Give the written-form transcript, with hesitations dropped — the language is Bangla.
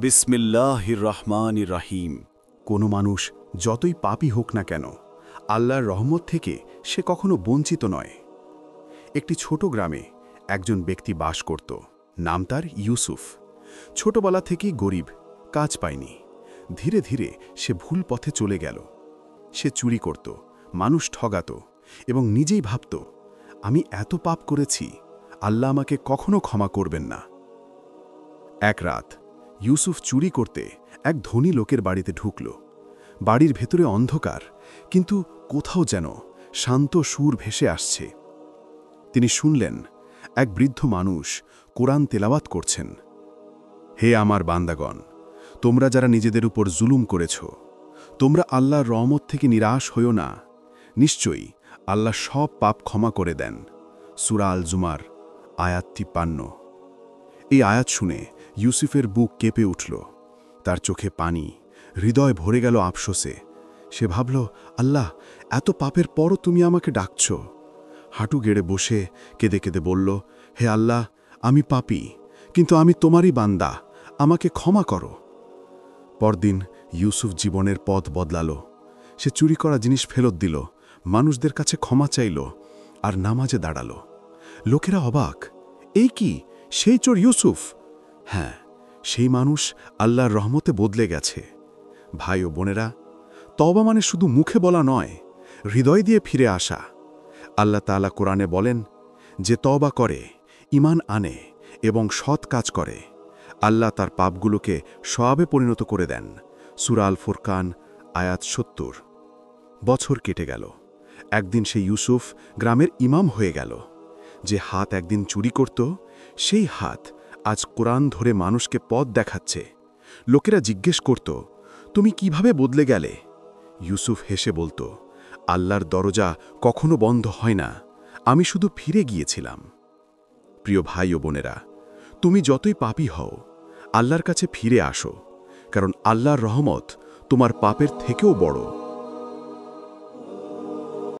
বিসমিল্লাহির রহমানির রহিম। কোনো মানুষ যতই পাপী হোক না কেন, আল্লাহর রহমত থেকে সে কখনো বঞ্চিত নয়। একটি ছোট গ্রামে একজন ব্যক্তি বাস করত। নাম তার ইউসুফ। ছোটবেলা থেকেই গরিব, কাজ পায়নি। ধীরে ধীরে সে ভুল পথে চলে গেল। সে চুরি করত, মানুষ ঠগাত এবং নিজেই ভাবত, আমি এত পাপ করেছি, আল্লাহ আমাকে কখনো ক্ষমা করবেন না। এক রাত ইউসুফ চুরি করতে এক ধনী লোকের বাড়িতে ঢুকল। বাড়ির ভেতরে অন্ধকার, কিন্তু কোথাও যেন শান্ত সুর ভেসে আসছে। তিনি শুনলেন এক বৃদ্ধ মানুষ কোরআন তেলাওয়াত করছেন। হে আমার বান্দাগণ, তোমরা যারা নিজেদের উপর জুলুম করেছ, তোমরা আল্লাহর রহমত থেকে নিরাশ হইও না। নিশ্চয়ই আল্লাহ সব পাপ ক্ষমা করে দেন। সূরা আল জুমার আয়াত ৫৩। এই আয়াত শুনে ইউসুফের বুক কেঁপে উঠল। তার চোখে পানি, হৃদয় ভরে গেল আফসোসে। সে ভাবল, আল্লাহ, এত পাপের পরও তুমি আমাকে ডাকছ। হাঁটু গেড়ে বসে কেঁদে কেঁদে বলল, হে আল্লাহ, আমি পাপী, কিন্তু আমি তোমারই বান্দা, আমাকে ক্ষমা করো। পরদিন ইউসুফ জীবনের পথ বদলাল। সে চুরি করা জিনিস ফেরত দিল, মানুষদের কাছে ক্ষমা চাইল আর নামাজে দাঁড়াল। লোকেরা অবাক, এই কি সেই চোর ইউসুফ? হ্যাঁ, সেই মানুষ আল্লাহর রহমতে বদলে গেছে। ভাই ও বোনেরা, তওবা মানে শুধু মুখে বলা নয়, হৃদয় দিয়ে ফিরে আসা। আল্লাহ তাআলা কোরআনে বলেন, যে তওবা করে, ঈমান আনে এবং সৎ কাজ করে, আল্লাহ তার পাপগুলোকে সওয়াবে পরিণত করে দেন। সূরা আল ফুরকান আয়াত ৭০। বছর কেটে গেল। একদিন সেই ইউসুফ গ্রামের ইমাম হয়ে গেল। যে হাত একদিন চুরি করত, সেই হাত আজ কোরআন ধরে মানুষকে পথ দেখাচ্ছে। লোকেরা জিজ্ঞেস করত, তুমি কিভাবে বদলে গেলে? ইউসুফ হেসে বলতো, আল্লাহর দরজা কখনো বন্ধ হয় না, আমি শুধু ফিরে গিয়েছিলাম। প্রিয় ভাই ও বোনেরা, তুমি যতই পাপী হও, আল্লাহর কাছে ফিরে আসো, কারণ আল্লাহর রহমত তোমার পাপের থেকেও বড়।